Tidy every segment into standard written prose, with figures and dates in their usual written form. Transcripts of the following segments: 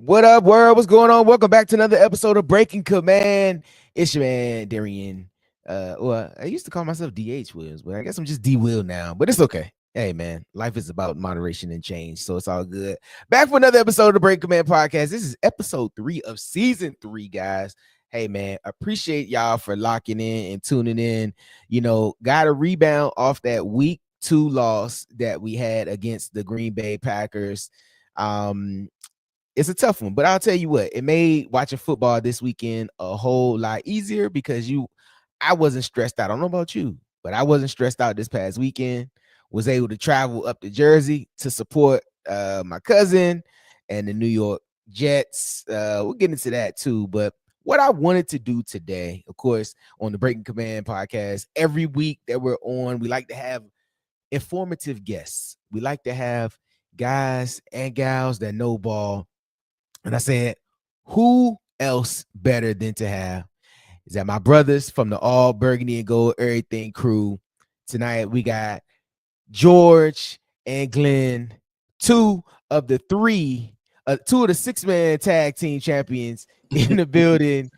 What up, world? What's going on? Welcome back to another episode of Breaking Command. It's your man, Darian. Well, I used to call myself DH Williams, but I guess I'm just D Will now. But it's okay. Hey, man, life is about moderation and change, so it's all good. Back for another episode of the Breaking Command podcast. This is episode 3 of season 3, guys. Hey, man, appreciate y'all for locking in and tuning in. Got a rebound off that week 2 loss that we had against the Green Bay Packers. It's a tough one, but I'll tell you what, it made watching football this weekend a whole lot easier because I wasn't stressed out. I don't know about you, but I wasn't stressed out this past weekend. Was able to travel up to Jersey to support my cousin and the New York Jets. We'll get into that too. But what I wanted to do today, of course, on the Breaking Command podcast, every week that we're on, we like to have informative guests. We like to have guys and gals that know ball. And I said, who else better than to have is that my brothers from the All Burgundy and Gold Everything crew. Tonight we got George and Glenn, two of the 6-man tag team champions in the building.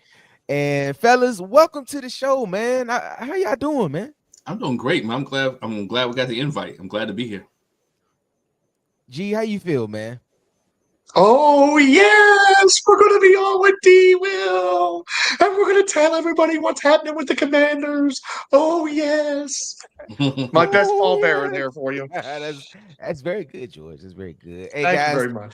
And fellas, welcome to the show, man. How y'all doing, man? I'm doing great, man. I'm glad we got the invite. I'm glad to be here. G, how you feel, man? Oh, yes, we're going to be on with D-Will, and we're going to tell everybody what's happening with the Commanders. Oh, yes. My best pallbearer there for you. That's very good, George. That's very good. Hey, Thank guys, you very much.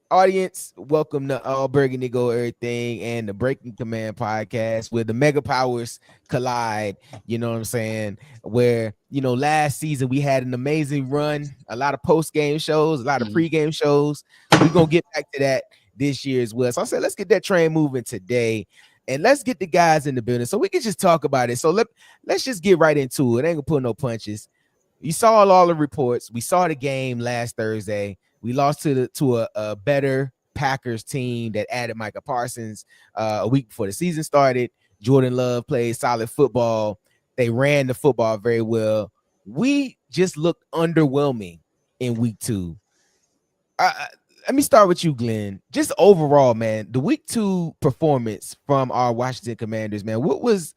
Audience, welcome to All Burgundy Go Everything and the Breaking Command podcast, where the mega powers collide. You know what I'm saying? Where, last season we had an amazing run, a lot of post-game shows, a lot of pre-game shows. We're going to get back to that this year as well. So I said, let's get that train moving today. And let's get the guys in the building so we can just talk about it. So let's just get right into it. Ain't gonna pull no punches. You saw all the reports. We saw the game last Thursday. We lost to a better Packers team that added Micah Parsons a week before the season started. Jordan Love played solid football. They ran the football very well. We just looked underwhelming in week 2. Let me start with you, Glenn. Just overall, man, the week 2 performance from our Washington Commanders, man. What was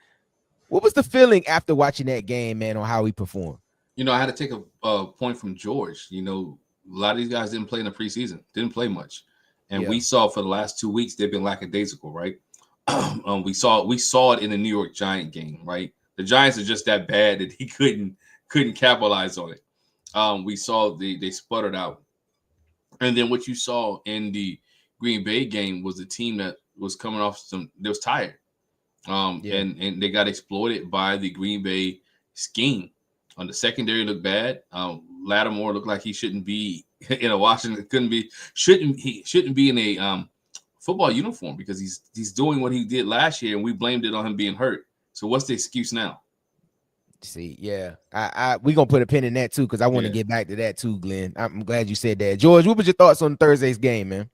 the feeling after watching that game, man, on how we performed? I had to take a point from George. A lot of these guys didn't play in the preseason, didn't play much, and we saw for the last 2 weeks they've been lackadaisical, right? We saw it in the New York Giant game, right? The Giants are just that bad that he couldn't capitalize on it. We saw they sputtered out, and then what you saw in the Green Bay game was a team that was coming off they was tired, and they got exploited by the Green Bay scheme. On the secondary looked bad. Lattimore looked like he shouldn't be in a Washington. Shouldn't be in a football uniform because he's doing what he did last year, and we blamed it on him being hurt. So what's the excuse now? See, yeah, we gonna put a pin in that too because I want to get back to that too, Glenn. I'm glad you said that. George, what was your thoughts on Thursday's game, man?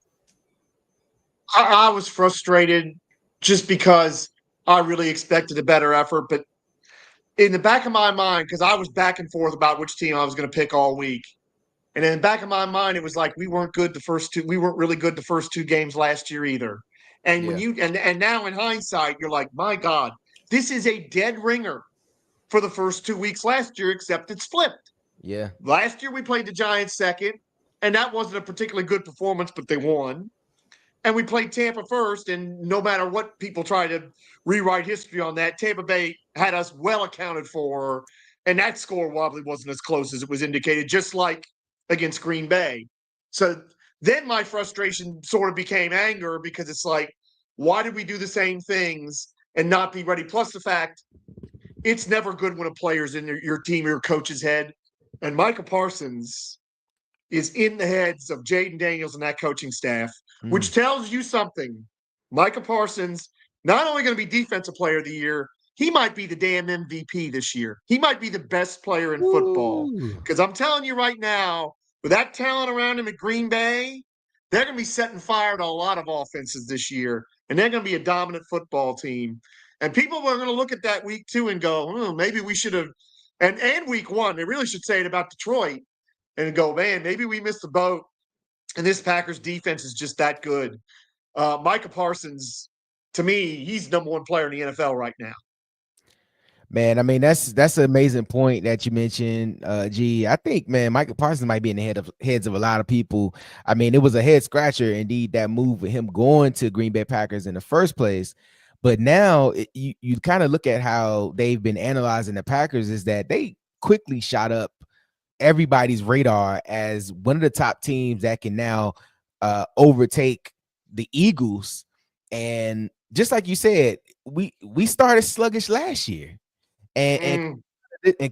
I was frustrated just because I really expected a better effort, but in the back of my mind, because I was back and forth about which team I was going to pick all week. And in the back of my mind, it was like we weren't really good the first 2 games last year either. And when and now in hindsight, you're like, my God, this is a dead ringer for the first 2 weeks last year, except it's flipped. Yeah. Last year we played the Giants second, and that wasn't a particularly good performance, but they won. And we played Tampa first, and no matter what people try to rewrite history on that, Tampa Bay had us well accounted for, and that score probably wasn't as close as it was indicated, just like against Green Bay. So then my frustration sort of became anger because it's like, why did we do the same things and not be ready? Plus the fact it's never good when a player's in your team or your coach's head. And Micah Parsons is in the heads of Jayden Daniels and that coaching staff, which tells you something. Micah Parsons, not only going to be Defensive Player of the Year, he might be the damn MVP this year. He might be the best player in football. Because I'm telling you right now, with that talent around him at Green Bay, they're going to be setting fire to a lot of offenses this year, and they're going to be a dominant football team. And people are going to look at that week 2 and go, maybe we should have, and week 1, they really should say it about Detroit and go, man, maybe we missed the boat And this Packers defense is just that good. Micah Parsons, to me, he's number one player in the NFL right now. Man, I mean, that's an amazing point that you mentioned. I think, man, Michael Parsons might be in the heads of a lot of people. I mean, it was a head scratcher indeed, that move with him going to Green Bay Packers in the first place. But now you kind of look at how they've been analyzing the Packers, is that they quickly shot up everybody's radar as one of the top teams that can now overtake the Eagles. And just like you said, we started sluggish last year. And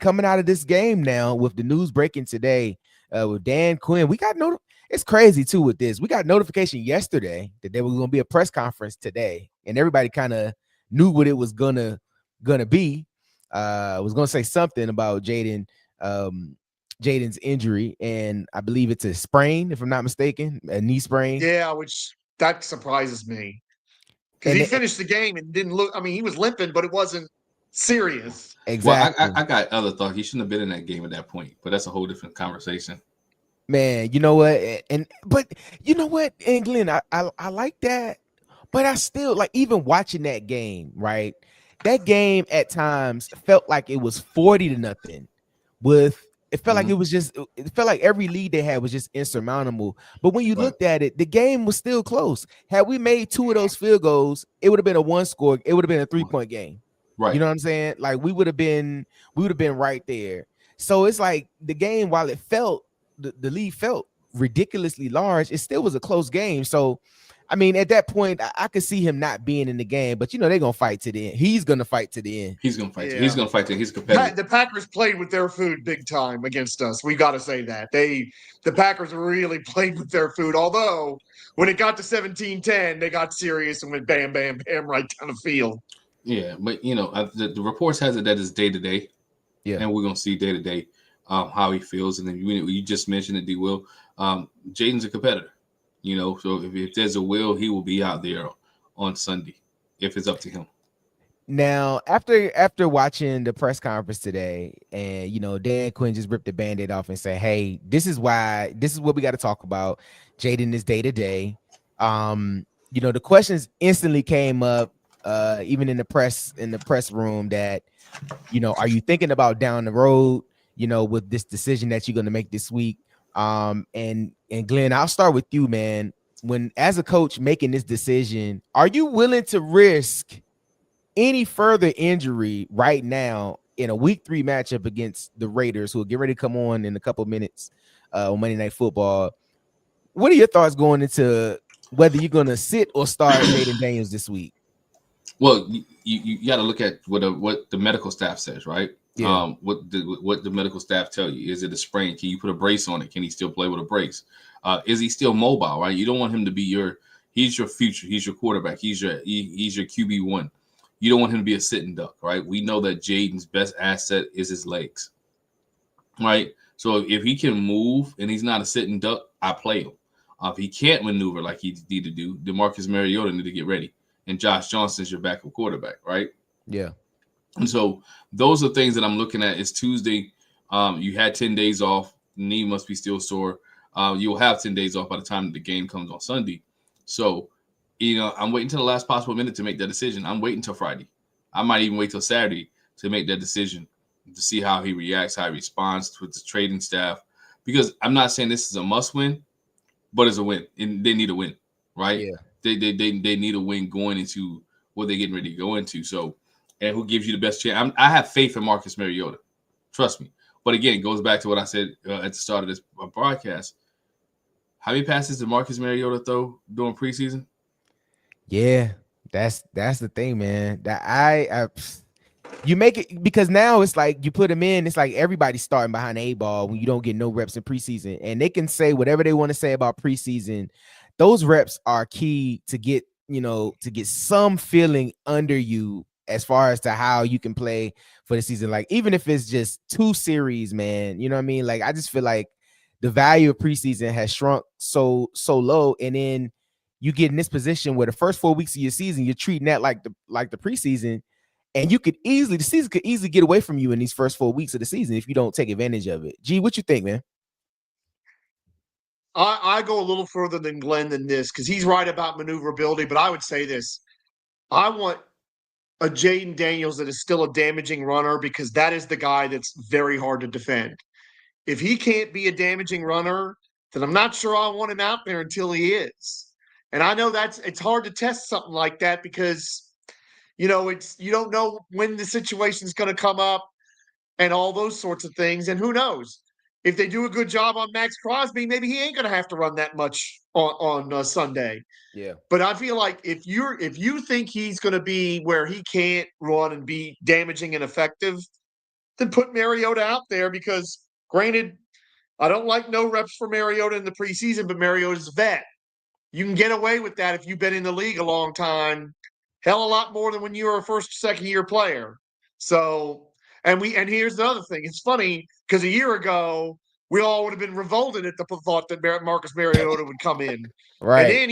coming out of this game now with the news breaking today with Dan Quinn, we got it's crazy too with this. We got notification yesterday that there was going to be a press conference today, and everybody kind of knew what it was gonna be. Was going to say something about Jayden's injury, and I believe it's a sprain, if I'm not mistaken, a knee sprain. Yeah, which that surprises me because he finished the game and didn't look. I mean, he was limping, but it wasn't serious. Exactly. Well, I got other thought. He shouldn't have been in that game at that point, but that's a whole different conversation. Man, you know what? But you know what, and Glenn, I like that, but I still like, even watching that game, right? That game at times felt like it was 40-0. It felt like it felt like every lead they had was just insurmountable. But when you looked at it, the game was still close. Had we made 2 of those field goals, it would have been a 1-score. It would have been a 3-point game. Right. You know what I'm saying? Like we would have been right there. So it's like the game, while it felt the lead felt ridiculously large, it still was a close game. So I mean, at that point, I could see him not being in the game, but they're gonna fight to the end. He's gonna fight to the end. He's gonna fight. Yeah. He's gonna fight to. He's competitive. The Packers played with their food big time against us. We got to say that the Packers really played with their food. Although when it got to 17-10, they got serious and went bam, bam, bam right down the field. Yeah, but the reports has it that it's day to day. Yeah, and we're gonna see day to day how he feels. And then you just mentioned it, D. Will. Jayden's a competitor. So if there's a will, he will be out there on Sunday if it's up to him. Now, after watching the press conference today, and Dan Quinn just ripped the Band-Aid off and said, "Hey, this is what we got to talk about. Jayden is day to day." The questions instantly came up, even in the press room, that are you thinking about down the road, with this decision that you're going to make this week? And Glenn, I'll start with you, man. When, as a coach making this decision, are you willing to risk any further injury right now in a week 3 matchup against the Raiders, who will get ready to come on in a couple minutes on Monday Night Football? What are your thoughts going into whether you're going to sit or start Jayden Daniels this week? Well, you got to look at what the medical staff says, right? Yeah. What the medical staff tell you. Is it a sprain? Can you put a brace on it? Can he still play with a brace? Is he still mobile, right? You don't want him to be he's your future. He's your quarterback. He's your QB1. You don't want him to be a sitting duck, right? We know that Jayden's best asset is his legs, right? So if he can move and he's not a sitting duck, I play him. If he can't maneuver like he need to do, DeMarcus Mariota need to get ready. And Josh Johnson's your backup quarterback, right? Yeah. And so those are things that I'm looking at. It's Tuesday. You had 10 days off. Knee must be still sore. You'll have 10 days off by the time the game comes on Sunday. So, I'm waiting till the last possible minute to make that decision. I'm waiting till Friday. I might even wait till Saturday to make that decision to see how he reacts, how he responds with the trading staff. Because I'm not saying this is a must win, but it's a win. And they need a win, right? Yeah. They need a win going into what they're getting ready to go into. So, and who gives you the best chance? I have faith in Marcus Mariota. Trust me. But again, it goes back to what I said at the start of this broadcast. How many passes did Marcus Mariota throw during preseason? Yeah, that's the thing, man. That you make it, because now it's like you put him in. It's like everybody's starting behind the 8 ball when you don't get no reps in preseason, and they can say whatever they want to say about preseason. Those reps are key to get some feeling under you as far as to how you can play for the season. Like, even if it's just 2 series, man, you know what I mean? Like, I just feel like the value of preseason has shrunk so low, and then you get in this position where the first 4 weeks of your season, you're treating that like the preseason, and the season could easily get away from you in these first 4 weeks of the season if you don't take advantage of it. G, what you think, man? I go a little further than Glenn than this because he's right about maneuverability, but I would say this. I want a Jayden Daniels that is still a damaging runner because that is the guy that's very hard to defend. If he can't be a damaging runner, then I'm not sure I want him out there until he is. And I know it's hard to test something like that because you don't know when the situation's going to come up and all those sorts of things. And who knows? If they do a good job on Max Crosby, maybe he ain't going to have to run that much on Sunday. Yeah. But I feel like if you think he's going to be where he can't run and be damaging and effective, then put Mariota out there because, granted, I don't like no reps for Mariota in the preseason, but Mariota's a vet. You can get away with that if you've been in the league a long time. Hell, a lot more than when you were a first or second year player. So, and here's the other thing. It's funny because a year ago we all would have been revolted at the thought that Marcus Mariota would come in. Right. And then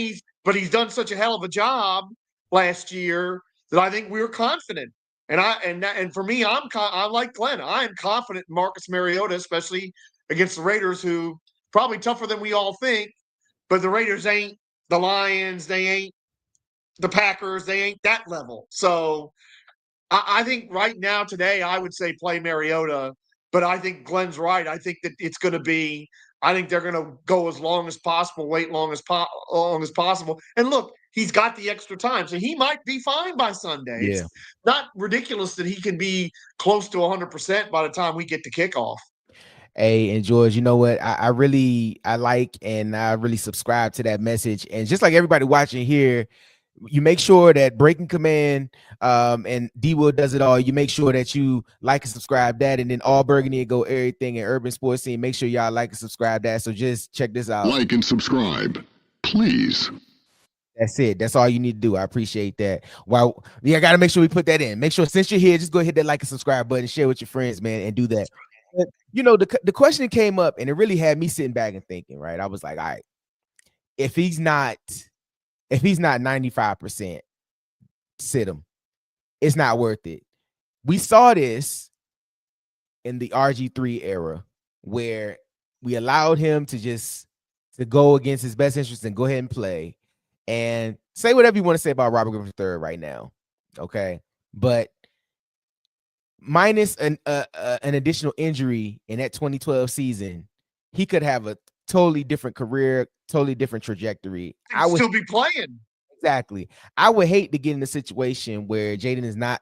he's done such a hell of a job last year that I think we were confident. And for me, I'm like Glenn. I am confident in Marcus Mariota, especially against the Raiders, who probably tougher than we all think. But the Raiders ain't the Lions. They ain't the Packers. They ain't that level. So I think right now, today, I would say play Mariota. But I think Glenn's right. I think that it's going to be – I think they're going to go as long as possible, wait long as possible. And look, he's got the extra time. So he might be fine by Sunday. Yeah. It's not ridiculous that he can be close to 100% by the time we get to kickoff. Hey, and George, you know what? I really like and I really subscribe to that message. And just like everybody watching here, you make sure that Breaking Command and D-Will does it all. You make sure that you like and subscribe that, and then All Burgundy and Go Everything and Urban Sports Scene. Make sure y'all like and subscribe that. So just check this out. Like and subscribe, please. That's it. That's all you need to do. I appreciate that. Well, yeah, I got to make sure we put that in. Make sure since you're here, just go ahead and hit that like and subscribe button, share with your friends, man, and do that. But, you know, the question came up, and it really had me sitting back and thinking, right? I was like, all right, if he's not 95%, sit him. It's not worth it. We saw this in the RG3 era where we allowed him to go against his best interest and go ahead and play. And say whatever you want to say about Robert Griffin III right now, okay? But minus an additional injury in that 2012 season, he could have a totally different career, totally different trajectory. I would still be playing. Exactly. I would hate to get in a situation where Jayden is not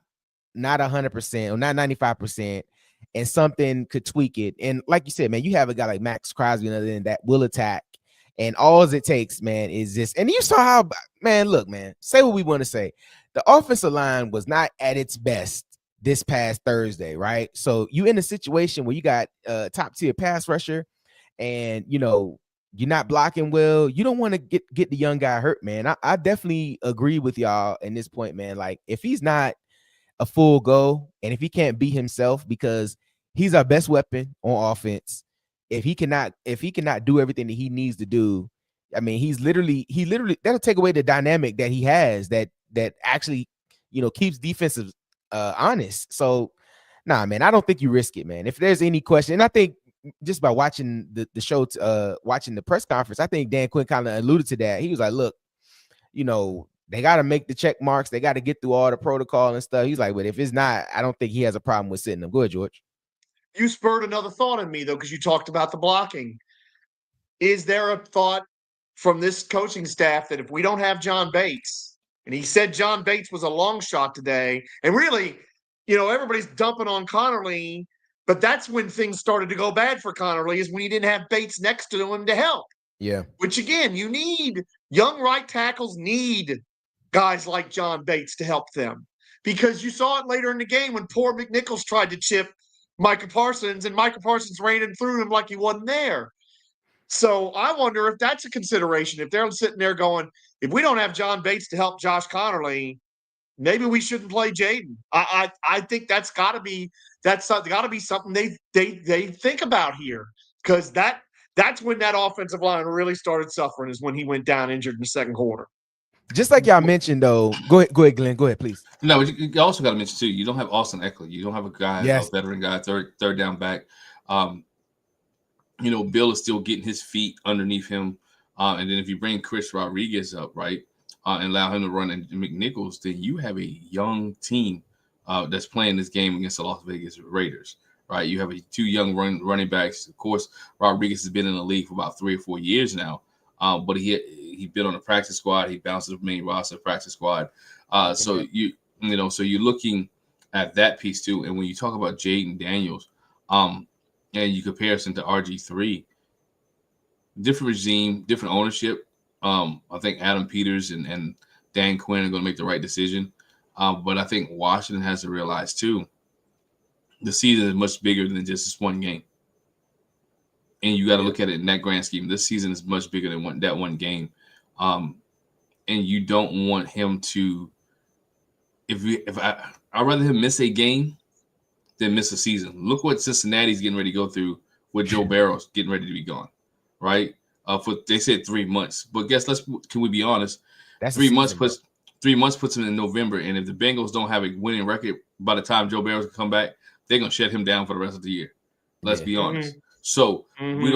100% or not 95%, and something could tweak it. And like you said, man, you have a guy like Max Crosby and other than that will attack. And all it takes, man, is this. And you saw how, man, look, man, say what we want to say. The offensive line was not at its best this past Thursday, right? So you in a situation where you got a top tier pass rusher and, you know, you're not blocking well. You don't want to get the young guy hurt, man. I definitely agree with y'all in this point, man. Like, if he's not a full go and if he can't be himself, because he's our best weapon on offense, if he cannot do everything that he needs to do, I mean, he literally that'll take away the dynamic that he has that actually, you know, keeps defensive honest. So nah, man, I don't think you risk it, man. If there's any question, and I think just by watching the show, watching the press conference, I think Dan Quinn kind of alluded to that. He was like, look, you know, they got to make the check marks. They got to get through all the protocol and stuff. He's like, but if it's not, I don't think he has a problem with sitting them. Go ahead, George. You spurred another thought in me, though, because you talked about the blocking. Is there a thought from this coaching staff that if we don't have John Bates, and he said John Bates was a long shot today, and really, you know, everybody's dumping on Connerly, but that's when things started to go bad for Connerly, is when he didn't have Bates next to him to help. Yeah. Which, again, you need young right tackles need guys like John Bates to help them. Because you saw it later in the game when poor McNichols tried to chip Micah Parsons, and Micah Parsons ran through him like he wasn't there. So I wonder if that's a consideration. If they're sitting there going, if we don't have John Bates to help Josh Connerly, maybe we shouldn't play Jayden. I think that's got to be something they think about here, because that's when that offensive line really started suffering, is when he went down injured in the second quarter. Just like y'all mentioned, though, go ahead, Glenn. Go ahead, please. No, you also got to mention too, you don't have Austin Eckler. You don't have a guy, a veteran guy, third down back. Bill is still getting his feet underneath him. And then if you bring Chris Rodriguez up, right, and allow him to run and McNichols, then you have a young team that's playing this game against the Las Vegas Raiders, right? You have two young running backs. Of course, Rodriguez has been in the league for about 3 or 4 years now, but he's been on the practice squad. He bounced to the main roster practice squad. So you're looking at that piece too. And when you talk about Jayden Daniels, and you compare us to RG3, different regime, different ownership. I think Adam Peters and Dan Quinn are going to make the right decision. But I think Washington has to realize too, the season is much bigger than just this one game. And you got to look at it in that grand scheme. This season is much bigger than that one game. And you don't want him to, I'd rather him miss a game than miss a season. Look what Cincinnati's getting ready to go through with Joe Barrow's getting ready to be gone, right? They said 3 months, but can we be honest? That's 3 months puts 3 months puts him in November, and if the Bengals don't have a winning record by the time Joe Barrow can come back, they're gonna shut him down for the rest of the year. Let's be honest. So we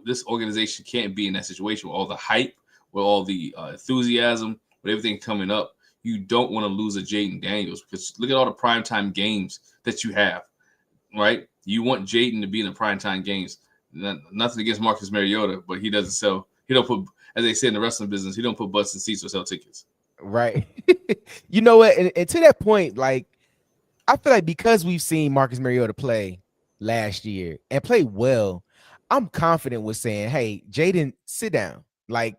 this organization can't be in that situation with all the hype, with all the enthusiasm, with everything coming up. You don't want to lose a Jayden Daniels, because look at all the primetime games that you have, right? You want Jayden to be in the primetime games. Nothing against Marcus Mariota, but he don't put, as they say in the wrestling business, he don't put butts in seats or sell tickets. Right. You know what? And to that point, like, I feel like because we've seen Marcus Mariota play last year and play well, I'm confident with saying, hey, Jayden, sit down. Like,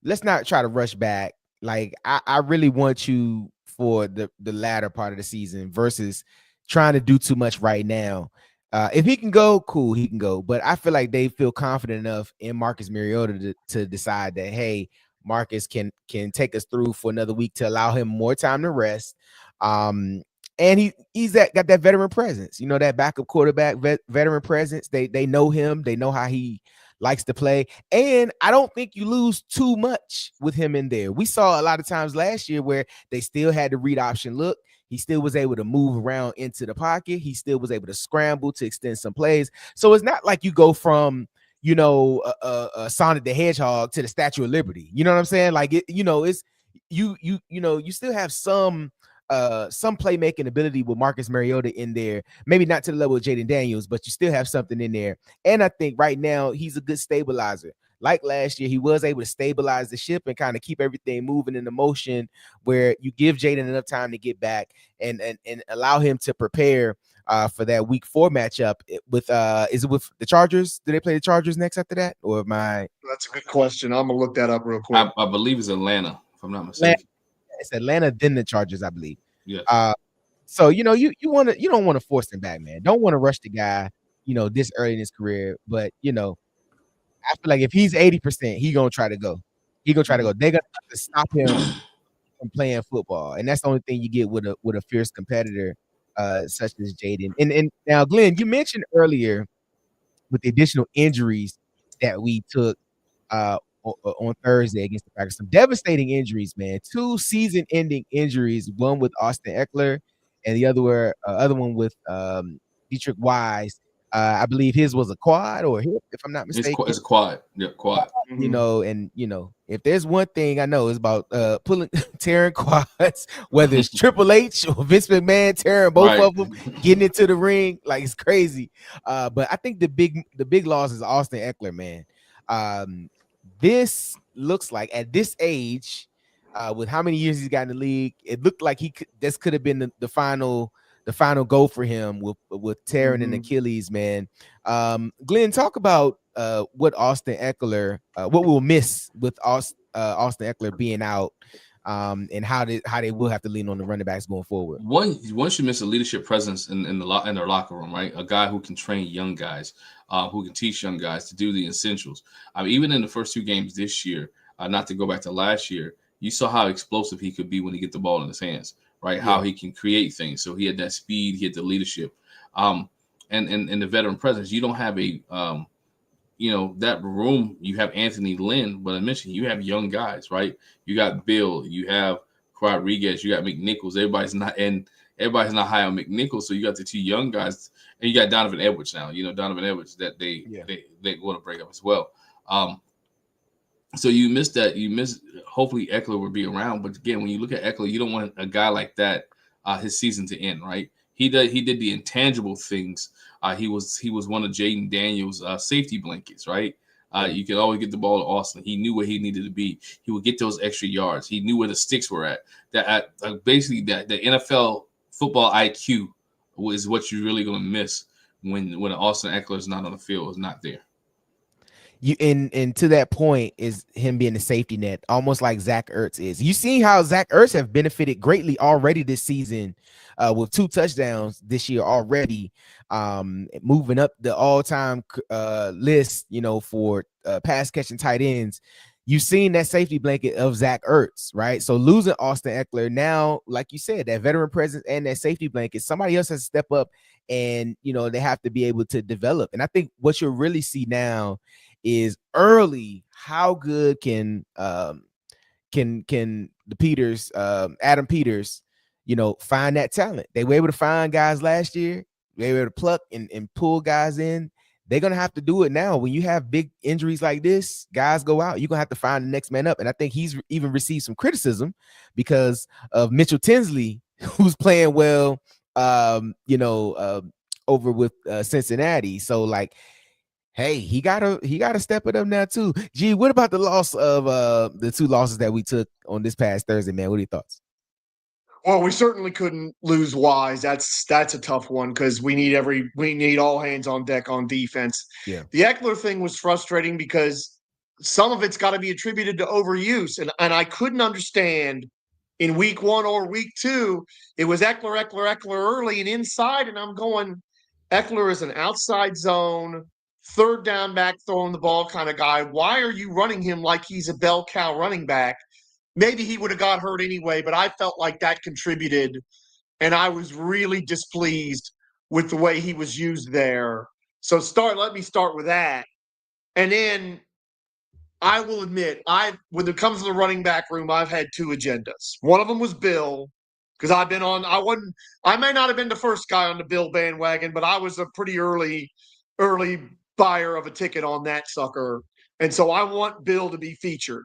let's not try to rush back. Like, I really want you for the latter part of the season versus trying to do too much right now. If he can go, cool, he can go. But I feel like they feel confident enough in Marcus Mariota to decide that, hey, Marcus can take us through for another week to allow him more time to rest. And he's got that veteran presence, that backup quarterback veteran presence. They know him. They know how he likes to play. And I don't think you lose too much with him in there. We saw a lot of times last year where they still had the read option look. He still was able to move around into the pocket. He still was able to scramble to extend some plays. So it's not like you go from, Sonic the Hedgehog to the Statue of Liberty. You know what I'm saying? Like, it's you still have some playmaking ability with Marcus Mariota in there. Maybe not to the level of Jayden Daniels, but you still have something in there. And I think right now he's a good stabilizer. Like last year, he was able to stabilize the ship and kind of keep everything moving in the motion, where you give Jayden enough time to get back and allow him to prepare for that week 4 matchup with is it with the Chargers? Do they play the Chargers next after that? Or am I? That's a good question. I'm gonna look that up real quick. I believe it's Atlanta, if I'm not mistaken. It's Atlanta, then the Chargers, I believe. Yeah. So you don't want to force him back, man. Don't want to rush the guy, this early in his career. But I feel like if he's 80%, he's gonna try to go. They're gonna have to stop him from playing football, and that's the only thing you get with a fierce competitor such as Jayden. And now, Glenn, you mentioned earlier with the additional injuries that we took on Thursday against the Packers, some devastating injuries, man. 2 season-ending injuries, one with Austin Eckler, and the other one with Dietrich Wise. I believe his was a quad or hip, if I'm not mistaken. It's a quad. Yeah, quad. And if there's one thing I know is about tearing quads, whether it's Triple H or Vince McMahon tearing both of them, getting into the ring, like, it's crazy. But I think the big loss is Austin Eckler, man. This looks like at this age, with how many years he's got in the league, it looked like this could have been the final goal for him with tearing an Achilles, man. Glenn, talk about what Austin Eckler, what we'll miss with Austin Eckler being out, and how they will have to lean on the running backs going forward. One should miss a leadership presence in their locker room, right? A guy who can train young guys, who can teach young guys to do the essentials. Even in the first 2 games this year, not to go back to last year, you saw how explosive he could be when he get the ball in his hands, right? Yeah. How he can create things. So he had that speed, he had the leadership, and the veteran presence. You don't have a that room. You have Anthony Lynn, but I mentioned you have young guys, right? You got Bill, you have Rodriguez, you got McNichols. Everybody's not, and everybody's not high on McNichols. So you got the two young guys, and you got Donovan Edwards now. Donovan Edwards that they want to break up as well. So you missed that. You missed. Hopefully Eckler will be around, but again, when you look at Eckler, you don't want a guy like that his season to end, right? He did the intangible things. He was one of Jayden Daniels' safety blankets, right? You could always get the ball to Austin. He knew where he needed to be. He would get those extra yards. He knew where the sticks were at. Basically the NFL football IQ is what you're really going to miss when Austin Eckler is not on the field, is not there. You and to that point is him being the safety net, almost like Zach Ertz is. You see how Zach Ertz have benefited greatly already this season, with 2 touchdowns this year already, moving up the all-time list, for pass catching tight ends. You've seen that safety blanket of Zach Ertz, right? So losing Austin Eckler now, like you said, that veteran presence and that safety blanket, somebody else has to step up, and they have to be able to develop. And I think what you'll really see now is early how good can the Peters, Adam Peters, find that talent. They were able to find guys last year. They were able to pluck and pull guys in. They're going to have to do it now. When you have big injuries like this, guys go out, you're going to have to find the next man up. And I think he's even received some criticism because of Mitchell Tinsley, who's playing well, over with Cincinnati. So hey, he gotta step it up now too. Gee, what about the loss of the 2 losses that we took on this past Thursday, man? What are your thoughts? Well, we certainly couldn't lose Wise. That's a tough one because we need all hands on deck on defense. Yeah. The Eckler thing was frustrating because some of it's got to be attributed to overuse, and I couldn't understand in week 1 or week 2. It was Eckler early and inside, and I'm going, Eckler is an outside zone, third down back throwing the ball kind of guy. Why are you running him like he's a bell cow running back? Maybe he would have got hurt anyway, but I felt like that contributed, and I was really displeased with the way he was used there. So let me start with that. And then I will admit, when it comes to the running back room, I've had 2 agendas. One of them was Bill, because I may not have been the first guy on the Bill bandwagon, but I was a pretty early buyer of a ticket on that sucker. And so I want Bill to be featured.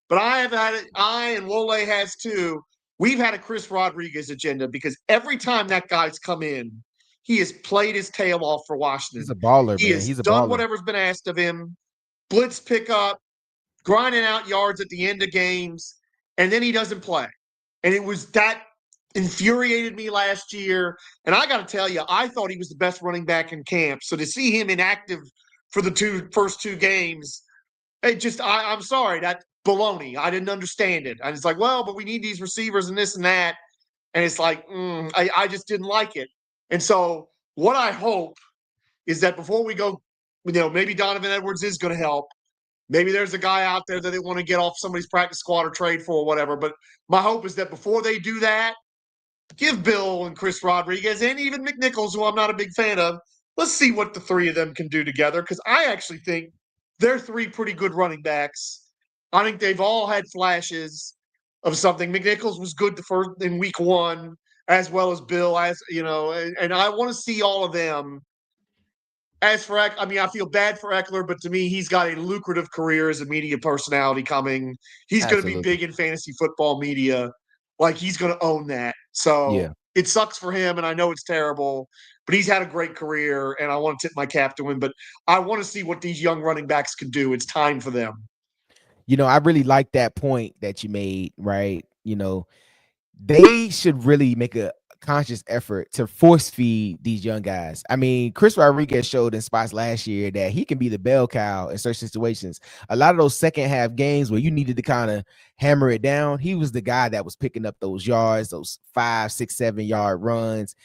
But I and Wole has too. We've had a Chris Rodriguez agenda because every time that guy's come in, he has played his tail off for Washington. He's a baller, man. He's done whatever's been asked of him, blitz pickup, grinding out yards at the end of games, and then he doesn't play. And it was that infuriated me last year. And I got to tell you, I thought he was the best running back in camp. So to see him inactive for the first 2 games, I'm sorry, that baloney. I didn't understand it. I was like, well, but we need these receivers and this and that. And it's like, I just didn't like it. And so what I hope is that before we go, maybe Donovan Edwards is going to help. Maybe there's a guy out there that they want to get off somebody's practice squad or trade for or whatever. But my hope is that before they do that, give Bill and Chris Rodriguez and even McNichols, who I'm not a big fan of, let's see what the 3 of them can do together, because I actually think they're 3 pretty good running backs. I think they've all had flashes of something. McNichols was good in week 1, as well as Bill, and I want to see all of them. As for I feel bad for Eckler, but to me, he's got a lucrative career as a media personality coming. He's going to be big in fantasy football media. He's going to own that. So It sucks for him, and I know it's terrible, but he's had a great career, and I want to tip my cap to him. But I want to see what these young running backs can do. It's time for them. I really like that point that you made, right? They should really make a conscious effort to force feed these young guys. I mean, Chris Rodriguez showed in spots last year that he can be the bell cow in certain situations. A lot of those second half games where you needed to kind of hammer it down, he was the guy that was picking up those yards, those 5, 6, 7-yard runs,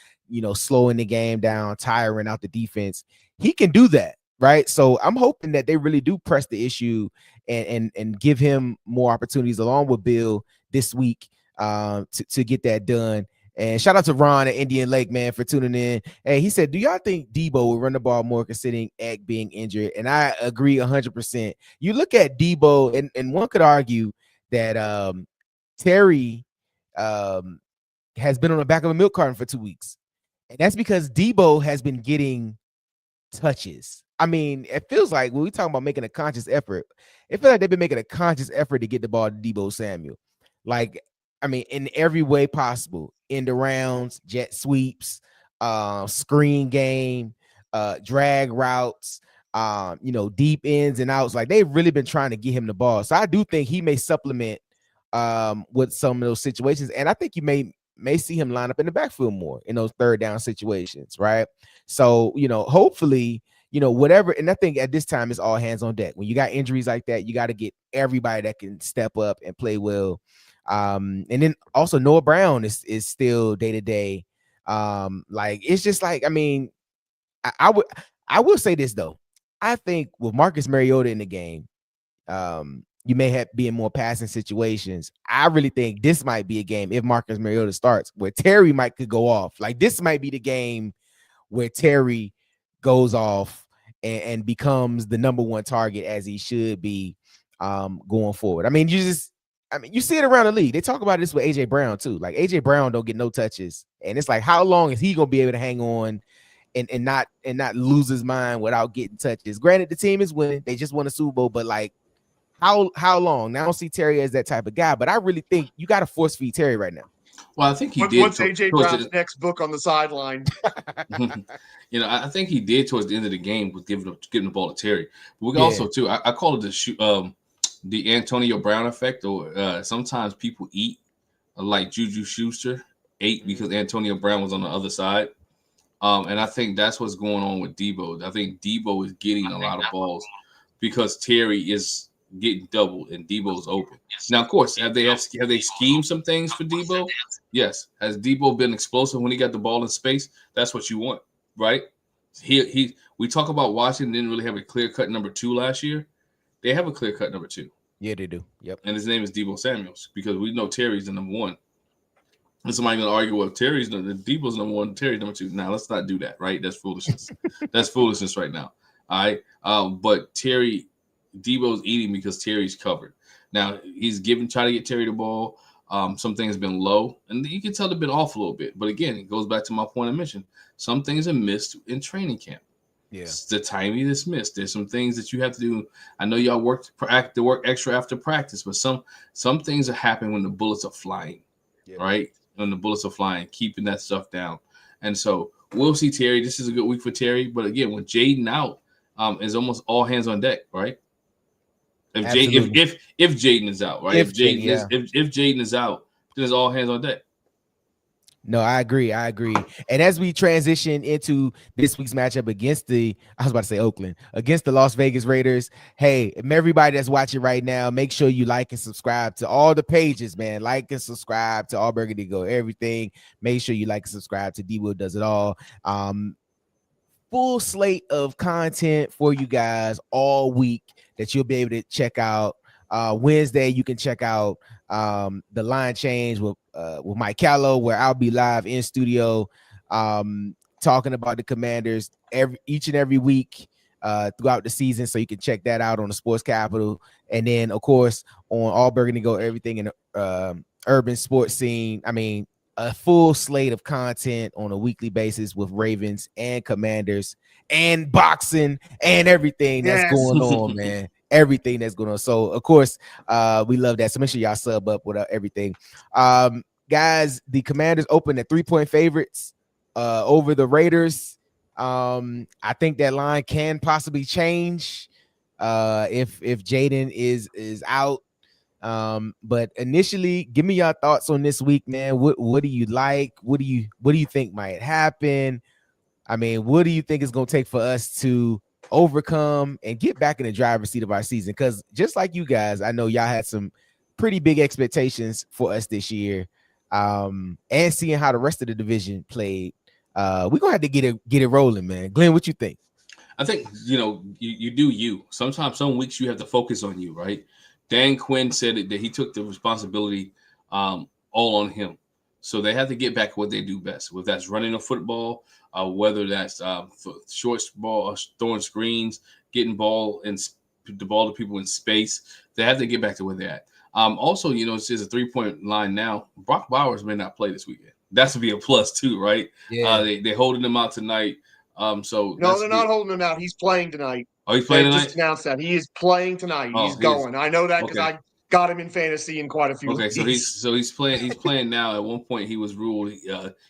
slowing the game down, tiring out the defense. He can do that, right? So I'm hoping that they really do press the issue and give him more opportunities along with Bill this week to get that done. And shout out to Ron at Indian Lake, man, for tuning in. Hey, he said, do y'all think Debo will run the ball more considering Eck being injured? And I agree 100%. You look at Debo, and one could argue that Terry has been on the back of a milk carton for 2 weeks. And that's because Debo has been getting touches. I mean, it feels like when we talk about making a conscious effort, it feels like they've been making a conscious effort to get the ball to Debo Samuel. Like, I mean, in every way possible, in the rounds, jet sweeps, screen game, drag routes, deep ins and outs. Like, they've really been trying to get him the ball. So I do think he may supplement with some of those situations. And I think you may see him line up in the backfield more in those third down situations, right? So, hopefully, whatever. And I think at this time it's all hands on deck. When you got injuries like that, you got to get everybody that can step up and play well. And then also Noah Brown is still day to day. Like, it's just like, I mean, I will say this though. I think with Marcus Mariota in the game, you may be in more passing situations. I really think this might be a game if Marcus Mariota starts where Terry could go off. Like, this might be the game where Terry goes off and becomes the number one target as he should be going forward. I mean, you see it around the league. They talk about this with AJ Brown too. Like, AJ Brown don't get no touches, and it's like, how long is he gonna be able to hang on and not lose his mind without getting touches? Granted, the team is winning; they just won a Super Bowl, but like, how long? Now, I don't see Terry as that type of guy, but I really think you got to force feed Terry right now. Well, I think he did. What's AJ Brown's next book on the sideline? I think he did towards the end of the game with giving the ball to Terry. But we also too, I call it the Antonio Brown effect, or sometimes people eat like Juju Schuster ate because Antonio Brown was on the other side. And I think that's what's going on with Debo. I think Debo is getting a lot of balls because Terry is getting doubled and Debo's open. Now, of course, have they schemed some things for Debo? Yes. Has Debo been explosive when he got the ball in space? That's what you want, right? We talk about Washington didn't really have a clear-cut number 2 last year. They have a clear-cut number 2. Yeah, they do. Yep. And his name is Debo Samuels because we know Terry's the number 1. And somebody going to argue, well, Debo's number 1, Terry's number 2. Now, let's not do that, right? That's foolishness. That's foolishness right now. All right. But Debo's eating because Terry's covered. Now, he's trying to get Terry the ball. Some things have been low, and you can tell they've been off a little bit. But again, it goes back to my point I mentioned. Some things are missed in training camp. Yeah. It's the timing is missed. There's some things that you have to do. I know y'all work extra after practice, but some things are happening when the bullets are flying, right? When the bullets are flying, keeping that stuff down. And so we'll see Terry. This is a good week for Terry. But again, with Jayden out, is almost all hands on deck, right? If Jayden is out, right? If Jayden is out, then it's all hands on deck. No, I agree. And as we transition into this week's matchup against Oakland, against the Las Vegas Raiders, hey, everybody that's watching right now, make sure you like and subscribe to all the pages, man. Like and subscribe to All Burgundy Go Everything. Make sure you like and subscribe to D-Will Does It All. Full slate of content for you guys all week that you'll be able to check out. Wednesday, you can check out the line change with Mike Callow, where I'll be live in studio talking about the Commanders each and every week throughout the season. So you can check that out on the Sports Capital. And then, of course, on All Burgundy Go Everything in the urban sports scene. I mean, a full slate of content on a weekly basis with Ravens and Commanders and boxing and everything that's going on, man. Everything that's going on. So, of course, we love that. So make sure y'all sub up with everything. Guys, the Commanders open at 3-point favorites over the Raiders. I think that line can possibly change if Jayden is out. But initially, give me your thoughts on this week, man. What do you like? What do you think might happen? I mean, what do you think is going to take for us to overcome and get back in the driver's seat of our season? Because just like you guys, I know y'all had some pretty big expectations for us this year. And seeing how the rest of the division played, we're gonna have to get it rolling, man. Glenn, what you think? I think you do you. Sometimes some weeks you have to focus on you, right? Dan Quinn said that he took the responsibility all on him. So they have to get back to what they do best, whether that's running a football, whether that's short ball, throwing screens, getting the ball to people in space. They have to get back to where they're at. Also, it's a 3-point line now. Brock Bowers may not play this weekend. That's to be a plus too, right? Yeah. They're holding him out tonight. So no, they're not holding him out. He's playing tonight. Oh, he's playing They tonight? just announced that he is playing tonight. Oh, He's going. I know that because okay. I got him in fantasy in quite a few. Okay, leagues. so he's playing now. At one point, he was ruled.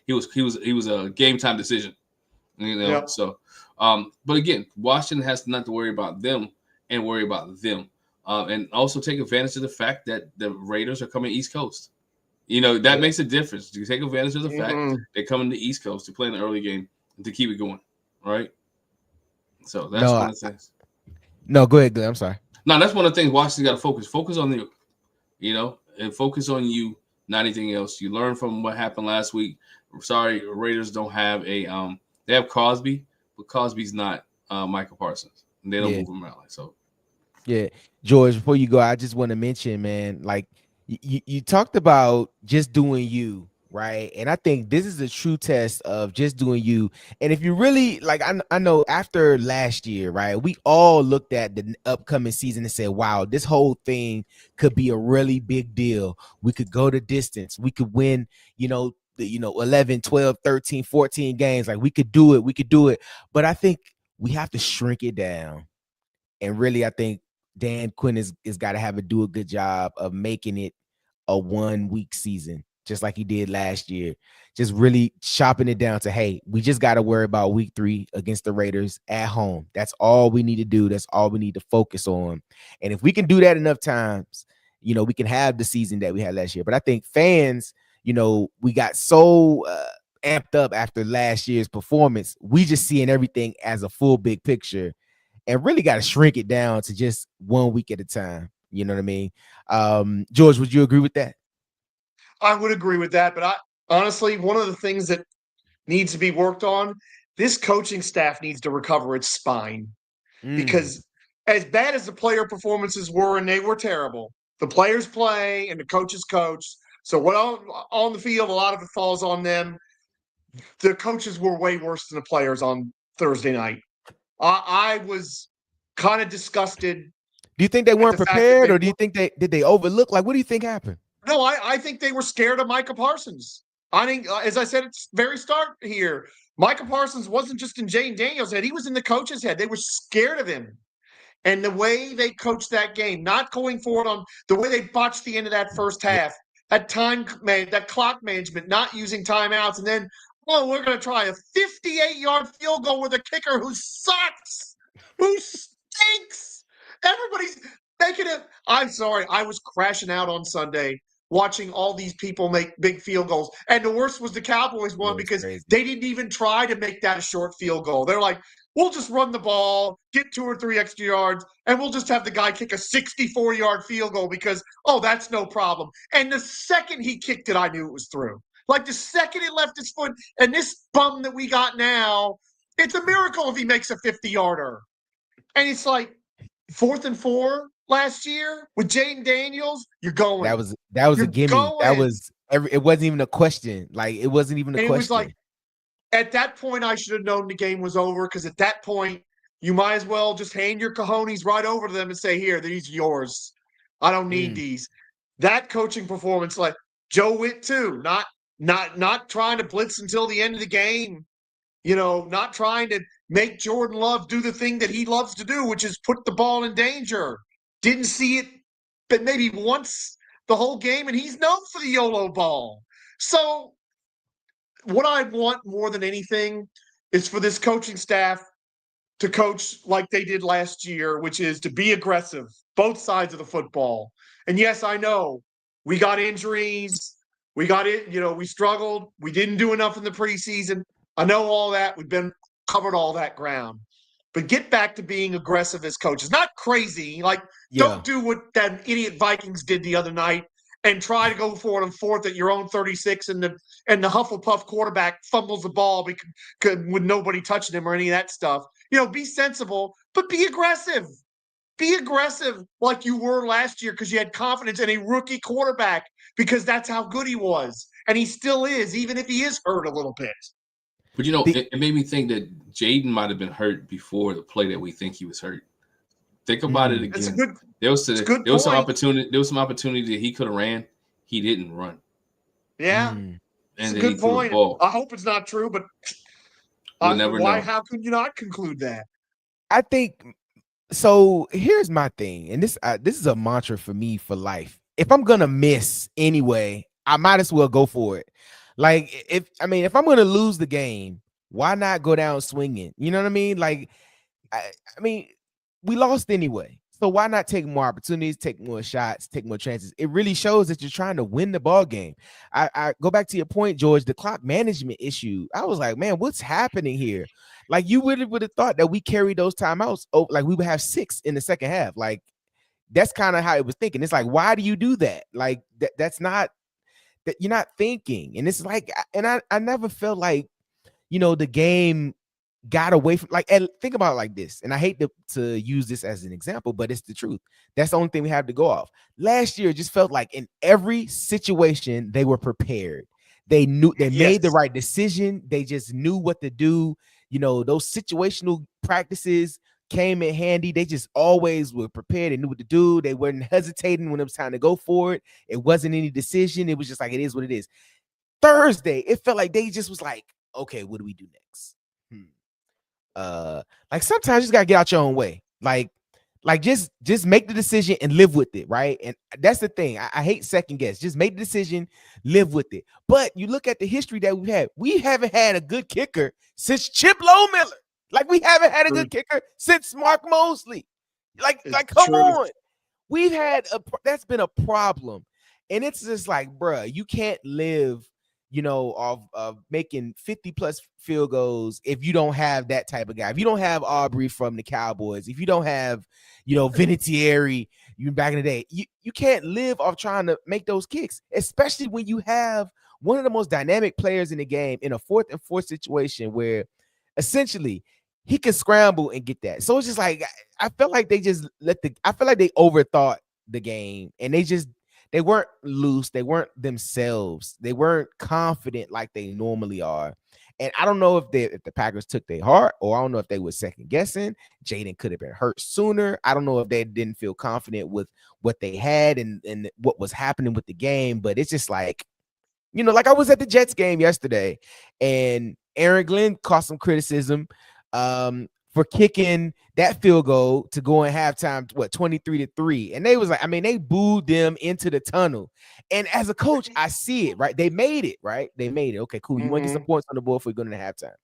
He was a game time decision. You know, Yep. so. But again, Washington has not to worry about them and worry about them, and also take advantage of the fact that the Raiders are coming East Coast. You know, that makes a difference. You take advantage of the fact they're coming to the East Coast to play in the early game and to keep it going, right? So that's one of the things. No, go ahead, Glenn. I'm sorry. No, that's one of the things Washington got to focus. Focus on you, you know, and focus on you, not anything else. You learn from what happened last week. Sorry, Raiders don't have a they have Cosby, but Cosby's not Michael Parsons. And they don't move him around. So yeah, George, before you go, I just want to mention, man, like you talked about just doing you, right? And I think this is a true test of just doing you. And if you really like, I know after last year, right, we all looked at the upcoming season and said, wow, this whole thing could be a really big deal. We could go the distance. We could win, 11, 12, 13, 14 games. Like we could do it. We could do it. But I think we have to shrink it down. And really, I think Dan Quinn is got to do a good job of making it a 1 week season, just like he did last year. Just really chopping it down to, hey, we just got to worry about week 3 against the Raiders at home. That's all we need to do. That's all we need to focus on. And if we can do that enough times, we can have the season that we had last year. But I think fans, we got so amped up after last year's performance. We just seeing everything as a full big picture. And really got to shrink it down to just 1 week at a time. You know what I mean? George, would you agree with that? I would agree with that. But honestly, one of the things that needs to be worked on, this coaching staff needs to recover its spine. Because as bad as the player performances were, and they were terrible, the players play and the coaches coach. So what on the field, a lot of it falls on them. The coaches were way worse than the players on Thursday night. I was kind of disgusted. Do you think they weren't prepared, or do you think did they overlook? Like, what do you think happened? No, I think they were scared of Micah Parsons. I think, as I said at the very start here, Micah Parsons wasn't just in Jayden Daniels' head. He was in the coach's head. They were scared of him. And the way they coached that game, not going forward on the way they botched the end of that first half, that clock management, not using timeouts, and then, we're going to try a 58-yard field goal with a kicker who sucks, who stinks. Everybody's making it. I'm sorry. I was crashing out on Sunday watching all these people make big field goals. And the worst was the Cowboys one because they didn't even try to make that a short field goal. They're like, we'll just run the ball, get 2 or 3 extra yards, and we'll just have the guy kick a 64-yard field goal because, that's no problem. And the second he kicked it, I knew it was through. Like the second it left his foot, and this bum that we got now, it's a miracle if he makes a 50-yarder. And it's like 4th and 4 last year with Jayden Daniels, you're going. That was a gimme. Going. It wasn't even a question. Like, it wasn't even a question. It was like, at that point, I should have known the game was over because at that point, you might as well just hand your cojones right over to them and say, here, these are yours. I don't need these. That coaching performance, like Joe Witt too, not trying to blitz until the end of the game, not trying to make Jordan Love do the thing that he loves to do, which is put the ball in danger. Didn't see it, but maybe once the whole game, and he's known for the YOLO ball. So what I want more than anything is for this coaching staff to coach like they did last year, which is to be aggressive, both sides of the football. And yes, I know we got injuries. We got it. We struggled. We didn't do enough in the preseason. I know all that. We've been covered all that ground. But get back to being aggressive as coaches. Not crazy. Like, don't do what that idiot Vikings did the other night and try to go for it on 4th at your own 36 and the Hufflepuff quarterback fumbles the ball with nobody touching him or any of that stuff. Be sensible, but be aggressive. Be aggressive like you were last year because you had confidence in a rookie quarterback because that's how good he was. And he still is, even if he is hurt a little bit. But, it made me think that Jayden might have been hurt before the play that we think he was hurt. Think about it again. There was some opportunity that he could have ran. He didn't run. Yeah. And it's a then he good threw the point. ball. I hope it's not true, but We'll never know. how could you not conclude that? I think so. Here's my thing, and this is a mantra for me for life. If I'm gonna miss anyway, I might as well go for it. Like if I'm gonna lose the game, why not go down swinging? You know what I mean? Like I mean, we lost anyway. So why not take more opportunities, take more shots, take more chances? It really shows that you're trying to win the ball game. I go back to your point, George, the clock management issue. I was like, man, what's happening here? Like you really would have thought that we carried those timeouts. Oh, like we would have 6 in the second half. Like that's kind of how it was thinking. It's like, why do you do that? Like that's not that you're not thinking. And it's like, and I never felt like, the game got away from and think about it like this. And I hate to use this as an example, but it's the truth. That's the only thing we have to go off. Last year, it just felt like in every situation, they were prepared. They knew they made the right decision. They just knew what to do. Those situational practices came in handy. They just always were prepared and knew what to do. They weren't hesitating when it was time to go for it. It wasn't any decision. It was just like, it is what it is. Thursday, it felt like they just was like, okay, what do we do next? Like sometimes you just gotta get out your own way. Like just make the decision and live with it, right? And that's the thing. I hate second guess. Just make the decision, live with it. But you look at the history that we've had. We haven't had a good kicker since Chip Miller. Like we haven't had a good kicker since Mark Mosley. Like come on. We've had that's been a problem. And it's just like, bruh, you can't live off of making 50 plus field goals if you don't have that type of guy. If you don't have Aubrey from the Cowboys, if you don't have, Vinatieri, you back in the day, you can't live off trying to make those kicks, especially when you have one of the most dynamic players in the game in a 4th and 4 situation where essentially he can scramble and get that. So it's just like, I felt like they just I feel like they overthought the game and they weren't loose. They weren't themselves. They weren't confident like they normally are. And I don't know if the Packers took their heart, or I don't know if they were second guessing. Jayden could have been hurt sooner. I don't know if they didn't feel confident with what they had and what was happening with the game. But it's just like, like I was at the Jets game yesterday, and Aaron Glenn caught some criticism for kicking that field goal to go in halftime, 23-3. And they was like, they booed them into the tunnel. And as a coach, I see it, right? They made it, right? They made it. Okay, cool. You want to get some points on the board for going to halftime.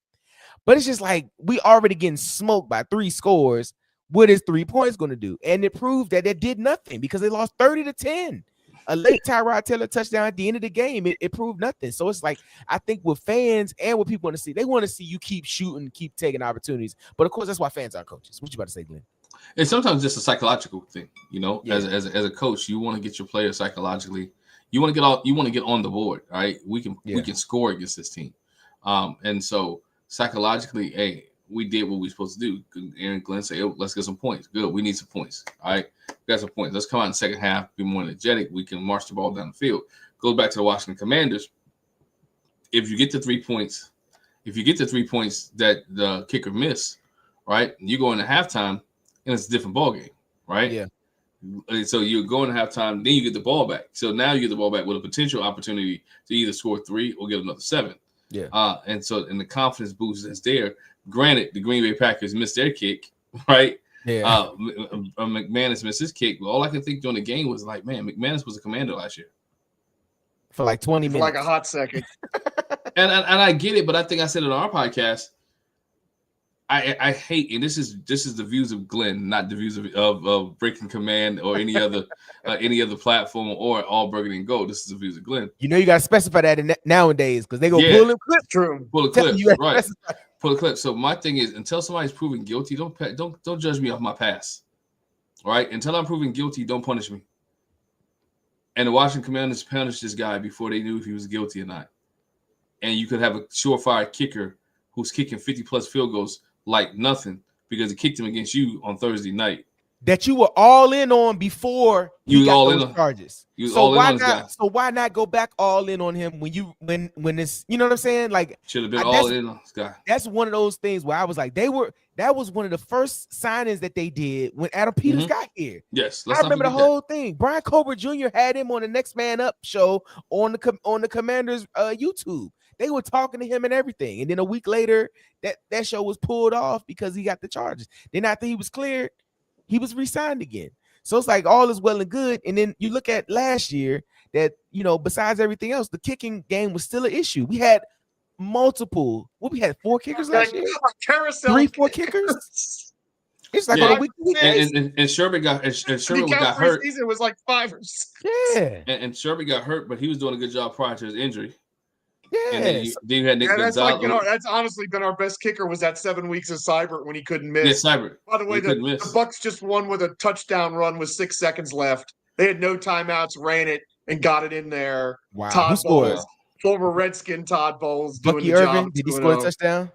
But it's just like, we already getting smoked by 3 scores. What is 3 points going to do? And it proved that it did nothing because they lost 30-10. A late Tyrod Taylor touchdown at the end of the game, it proved nothing. So it's like, I think with fans and what people want to see, they want to see you keep shooting, keep taking opportunities. But of course, that's why fans are coaches. What you about to say, Glenn? It's sometimes just a psychological thing, As a coach, you want to get your players psychologically. You want to get on the board, right? We can score against this team, and so psychologically, hey, we did what we were supposed to do. Aaron Glenn say, oh, let's get some points. Good. We need some points. All right. We got some points. Let's come out in the second half, be more energetic. We can march the ball down the field. Goes back to the Washington Commanders. If you get the 3 points, that the kicker missed, right, you go into halftime and it's a different ball game, right? Yeah. So you go into halftime, then you get the ball back. So now you get the ball back with a potential opportunity to either score 3 or get another 7. Yeah. And the confidence boost is there. Granted, the Green Bay Packers missed their kick, right? Yeah. McManus missed his kick. But all I could think during the game was like, man, McManus was a commander last year. For like 20 minutes. For like a hot second. and I get it, but I think I said it on our podcast. I hate, and this is the views of Glenn, not the views of Breaking Command or any other platform or All Burgundy and Gold. This is the views of Glenn. You got to specify that nowadays because they go pull them clips. True. Pull the clips, right? Pull the clips. So my thing is, until somebody's proven guilty, don't judge me off my past. All right? Until I'm proven guilty, don't punish me. And the Washington Commanders punished this guy before they knew if he was guilty or not. And you could have a surefire kicker who's kicking 50 plus field goals like nothing because he kicked him against you on Thursday night. that you were all in on before he got those charges. So why not go back all in on him when it's, you know what I'm saying? Like, should have been all in on this guy. That's one of those things where I was like, that was one of the first signings that they did when Adam Peters got here. Yes, I remember the whole thing. Brian Cobra Jr. had him on the Next Man Up show on the Commanders YouTube. They were talking to him and everything, and then a week later, that show was pulled off because he got the charges. Then after he was cleared, he was re-signed again. So it's like all is well and good. And then you look at last year that, you know, besides everything else, the kicking game was still an issue. We had multiple. We had 4 kickers last year. 3-4 kickers. It's like on a week. And Sherman got hurt. Season was like 5 or 6. Yeah. And Sherman got hurt, but he was doing a good job prior to his injury. Yeah. And then you had Nick Gonzalez. That's honestly been our best kicker was that 7 weeks of Seibert when he couldn't miss. Yeah, Seibert. By the way, the Bucks just won with a touchdown run with 6 seconds left. They had no timeouts, ran it, and got it in there. Wow. Todd Bowles, former Redskin Todd Bowles, doing Bucky the Irving, job. did he score a touchdown?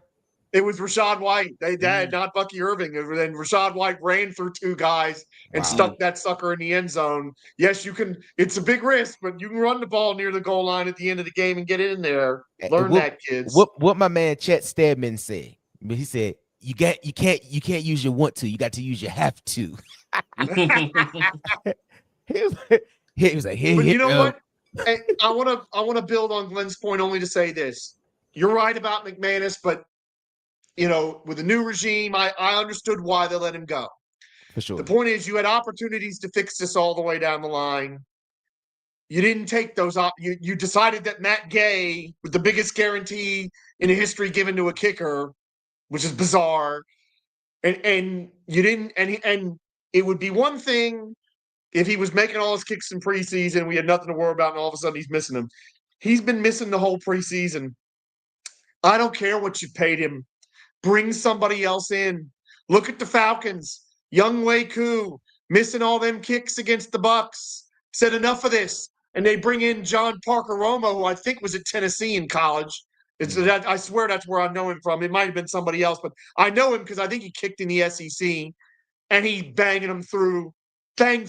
It was Rashad White. They had not Bucky Irving. And then Rashad White ran through 2 guys and stuck that sucker in the end zone. Yes, you can. It's a big risk, but you can run the ball near the goal line at the end of the game and get in there. Learn that, kids. What my man Chet Stedman said. He said, you can't use your want to. You got to use your have to. he was like, but you know what? I want to build on Glenn's point only to say this. You're right about McManus, but you know, with the new regime, I understood why they let him go. For sure. The point is, you had opportunities to fix this all the way down the line. You didn't take those. You decided that Matt Gay, with the biggest guarantee in history given to a kicker, which is bizarre, and you didn't. And it would be one thing if he was making all his kicks in preseason, we had nothing to worry about, and all of a sudden he's missing them. He's been missing the whole preseason. I don't care what you paid him. Bring somebody else in. Look at the Falcons. Young Wei Koo missing all them kicks against the Bucks. Said enough of this. And they bring in John Parker Romo, who I think was at Tennessee in college. I swear that's where I know him from. It might have been somebody else, but I know him because I think he kicked in the SEC. And he banged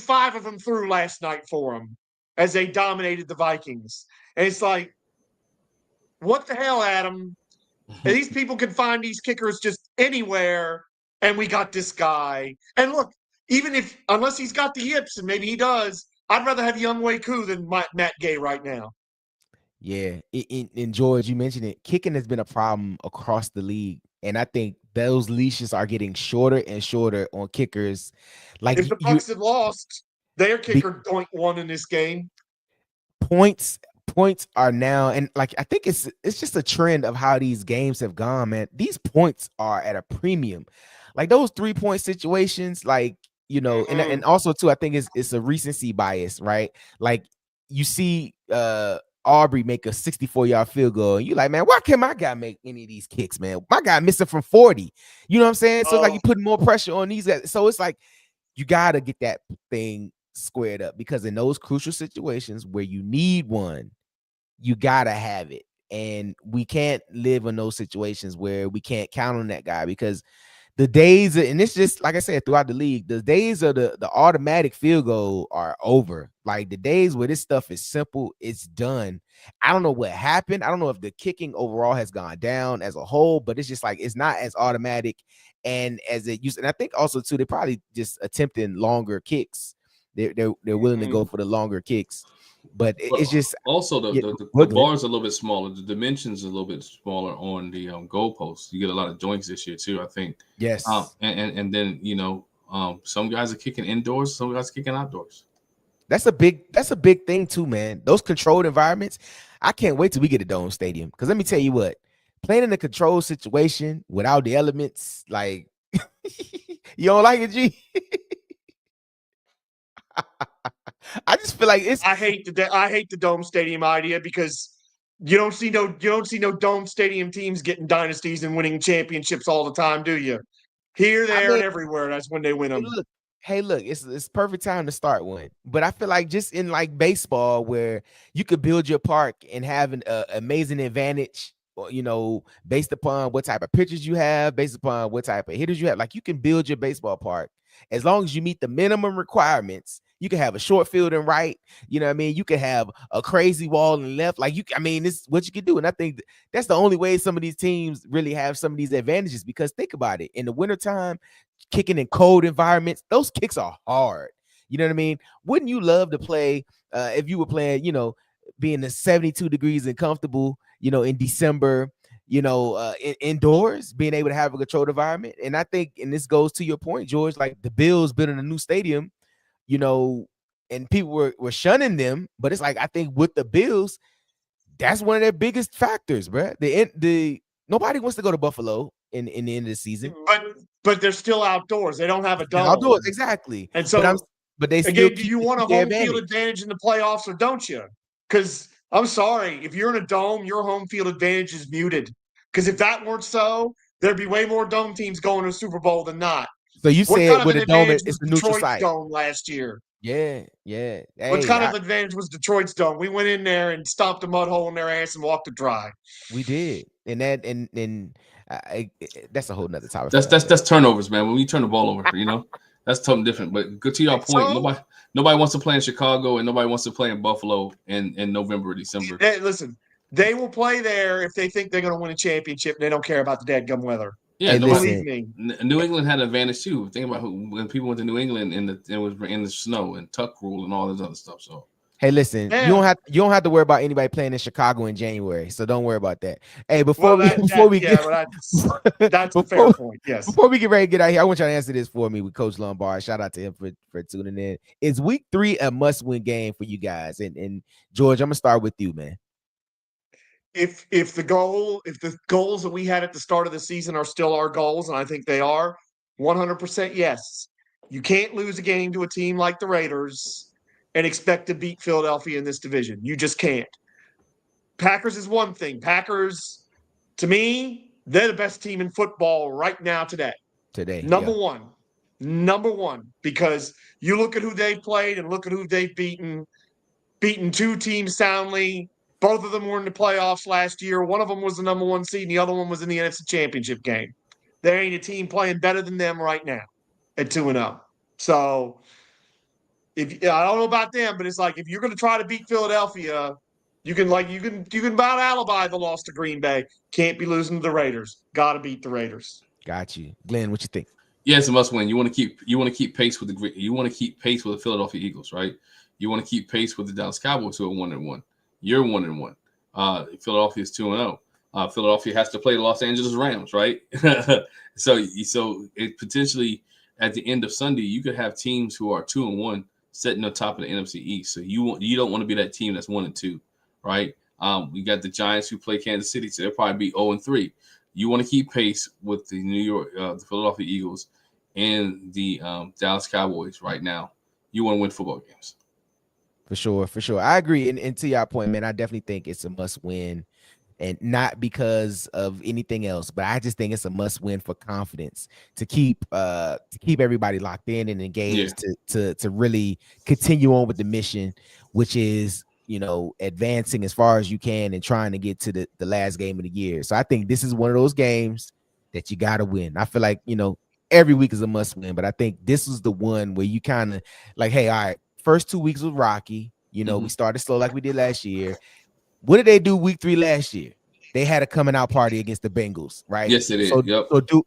5 of them through last night for him as they dominated the Vikings. And it's like, what the hell, Adam? And these people can find these kickers just anywhere, and we got this guy. And look, unless he's got the yips, and maybe he does, I'd rather have Young Wei Koo than Matt Gay right now. Yeah, in George, you mentioned it. Kicking has been a problem across the league, and I think those leashes are getting shorter and shorter on kickers. Like if the Bucks had lost, their kicker .1 in this game. Points are now, and like I think it's just a trend of how these games have gone, man. These points are at a premium, like those 3-point situations, like, you know, and also too, I think it's a recency bias, right? Like you see Aubrey make a 64-yard field goal, and you're like, man, why can't my guy make any of these kicks, man? My guy missing from 40. You know what I'm saying? So it's like you're putting more pressure on these guys. So it's like you gotta get that thing squared up, because in those crucial situations where you need one, you gotta have it. And we can't live in those situations where we can't count on that guy, because the days, and it's just like I said, throughout the league, the days of the automatic field goal are over. Like the days where this stuff is simple, it's done. I don't know what happened. I don't know if the kicking overall has gone down as a whole, but it's just like it's not as automatic and as it used. And I think also too, they're probably just attempting longer kicks. They're willing to go for the longer kicks. But it's just also the bars are a little bit smaller. The dimensions are a little bit smaller on the goalposts. You get a lot of joints this year too, I think. Yes. And then, you know, some guys are kicking indoors, some guys are kicking outdoors. That's a big thing too, man. Those controlled environments. I can't wait till we get a dome stadium, because let me tell you what, playing in a controlled situation without the elements, like you don't like it, G. I just feel like I hate the dome stadium idea, because you don't see no dome stadium teams getting dynasties and winning championships all the time, do you? Here, there, and everywhere. That's when they win them. Look, it's perfect time to start one. But I feel like just in like baseball, where you could build your park and have an amazing advantage, you know, based upon what type of pitchers you have, based upon what type of hitters you have. Like you can build your baseball park As long as you meet the minimum requirements, you can have a short field and right. You know what I mean? You can have a crazy wall and left. Like this is what you can do. And I think that's the only way some of these teams really have some of these advantages, because think about it. In the wintertime, kicking in cold environments, those kicks are hard. You know what I mean? Wouldn't you love to play if you were playing, being the 72 degrees and comfortable, in December, indoors, being able to have a controlled environment? And I think, and this goes to your point, George, like the Bills building a new stadium, and people were shunning them, but it's like, I think with the Bills, that's one of their biggest factors, bro. Nobody wants to go to Buffalo in the end of the season, but they're still outdoors. They don't have a dome. Outdoors, exactly. And so, but they still again, do you want a home field advantage in the playoffs, or don't you? Because I'm sorry, if you're in a dome, your home field advantage is muted. Because if that weren't so, there'd be way more dome teams going to the Super Bowl than not. So you said with a dome, it's a neutral Detroit's site. Dome last year. Yeah. What kind of advantage was Detroit's dome? We went in there and stomped a mud hole in their ass and walked it dry. We did, and that's a whole nother topic. That's turnovers, man. When we turn the ball over, that's something different. But good to your point. Nobody wants to play in Chicago, and nobody wants to play in Buffalo in November or December. Listen, they will play there if they think they're going to win a championship, and they don't care about the dadgum weather. Yeah, believe me. New England had an advantage too. Think about when people went to New England and it was in the snow and tuck rule and all this other stuff. So hey, listen, you don't have to worry about anybody playing in Chicago in January, so don't worry about that. Hey, that's a fair point. Yes. Before we get ready to get out here, I want you to answer this for me with Coach Lombard. Shout out to him for tuning in. Is Week 3 a must-win game for you guys? And George, I'm gonna start with you, man. If the goals that we had at the start of the season are still our goals, and I think they are, 100% yes. You can't lose a game to a team like the Raiders and expect to beat Philadelphia in this division. You just can't. Packers is one thing. Packers, to me, they're the best team in football right now today. Number one, because you look at who they've played and look at who they've beaten two teams soundly. Both of them were in the playoffs last year. One of them was the number 1 seed, and the other one was in the NFC Championship game. There ain't a team playing better than them right now at 2-0. So I don't know about them, but it's like, if you're going to try to beat Philadelphia, you can about alibi the loss to Green Bay. Can't be losing to the Raiders. Got to beat the Raiders. Got you, Glenn. What you think? Yeah, it's a must win. You want to keep pace with the Philadelphia Eagles, right? You want to keep pace with the Dallas Cowboys, who are 1-1. You're 1-1. Philadelphia is 2-0. Philadelphia has to play the Los Angeles Rams, right? so it potentially at the end of Sunday, you could have teams who are 2-1 sitting on top of the NFC East. So you don't want to be that team that's 1-2, right? We got the Giants who play Kansas City, so they'll probably be 0-3. You want to keep pace with the the Philadelphia Eagles and the Dallas Cowboys right now. You want to win football games. For sure. I agree. And to your point, man, I definitely think it's a must win, and not because of anything else, but I just think it's a must win for confidence to keep everybody locked in and engaged, to really continue on with the mission, which is, advancing as far as you can and trying to get to the last game of the year. So I think this is one of those games that you got to win. I feel like, every week is a must win, but I think this is the one where you kind of like, hey, all right, first 2 weeks was rocky. We started slow like we did last year. What did they do week 3 last year? They had a coming out party against the Bengals, right? Yes, it is.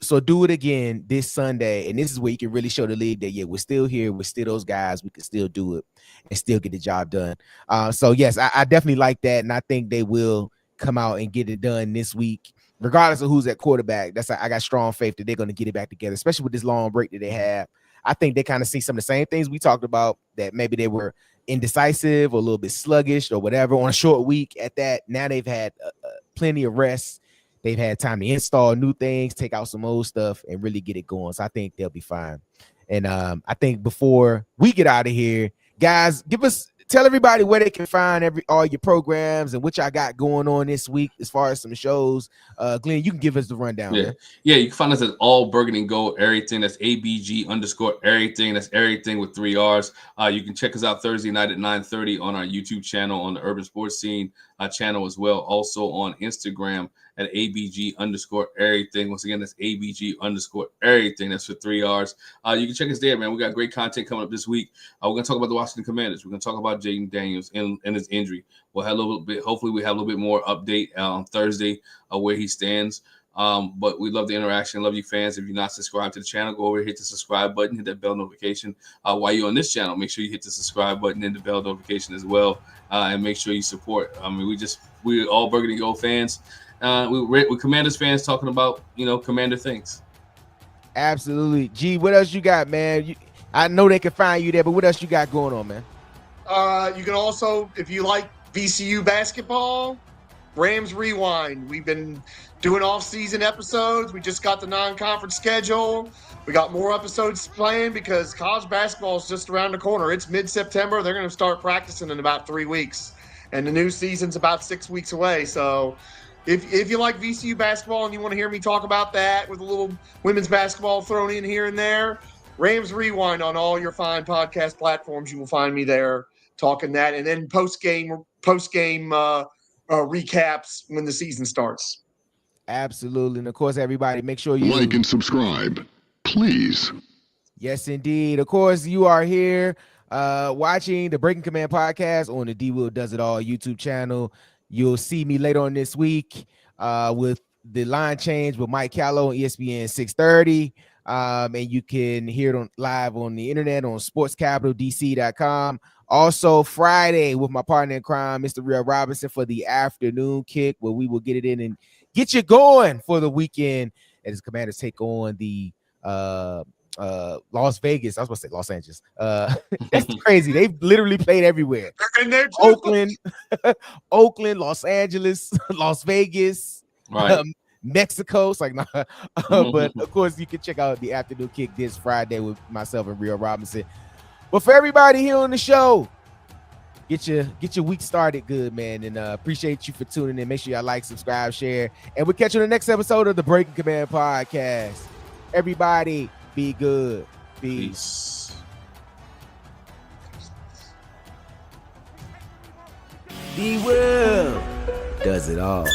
So do it again this Sunday, and this is where you can really show the league that we're still here, we're still those guys, we can still do it and still get the job done. So yes, I definitely like that, and I think they will come out and get it done this week, regardless of who's at quarterback. I got strong faith that they're going to get it back together, especially with this long break that they have. I think they kind of see some of the same things we talked about, that maybe they were indecisive or a little bit sluggish or whatever on a short week at that. Now they've had plenty of rest. They've had time to install new things, take out some old stuff, and really get it going. So I think they'll be fine. And I think before we get out of here, guys, give us tell everybody where they can find all your programs and what y'all got going on this week as far as some shows. Glenn, you can give us the rundown. Yeah, man. Yeah. You can find us at All Burgundy Gold Everything. That's ABG_everything. That's everything with 3 R's. You can check us out Thursday night at 9:30 on our YouTube channel, on the Urban Sports Scene channel as well. Also on Instagram at ABG_everything. Once again, that's ABG_everything. That's for 3 R's. You can check us there, man. We got great content coming up this week. We're going to talk about the Washington Commanders. We're going to talk about Jayden Daniels and his injury. We'll have a little bit, hopefully we have a little bit more update on Thursday where he stands. But we love the interaction. Love you fans. If you're not subscribed to the channel, go over, hit the subscribe button, hit that bell notification. While you're on this channel, make sure you hit the subscribe button and the bell notification as well. And make sure you support. I mean, we're all Burgundy Gold fans. We're Commanders fans talking about, Commander things. Absolutely. G, what else you got, man? I know they can find you there, but what else you got going on, man? You can also, if you like VCU basketball, Rams Rewind. We've been doing off-season episodes. We just got the non-conference schedule. We got more episodes planned because college basketball is just around the corner. It's mid-September. They're going to start practicing in about 3 weeks, and the new season's about 6 weeks away. So if you like VCU basketball and you want to hear me talk about that with a little women's basketball thrown in here and there, Rams Rewind on all your fine podcast platforms. You will find me there talking that, and then post-game recaps when the season starts. Absolutely. And of course, everybody, make sure you like and subscribe, please. Yes, indeed. Of course, you are here watching the Breaking Command podcast on the D Will Does It All YouTube channel. You'll see me later on this week with the line change with Mike Callow on ESPN 630. And you can hear it live on the internet on sportscapitaldc.com. Also Friday with my partner in crime, Mr. Real Robinson, for the afternoon kick, where we will get it in and get you going for the weekend as Commanders take on the Las Vegas. I was going to say Los Angeles. That's crazy. They've literally played everywhere. Oakland, Los Angeles, Las Vegas, right. Mexico. It's like, nah. But of course, you can check out the afternoon kick this Friday with myself and Real Robinson. But for everybody here on the show, get your week started good, man. And appreciate you for tuning in. Make sure y'all like, subscribe, share. And we'll catch you on the next episode of the Breaking Command podcast. Everybody, be good. Peace. D Will does it all.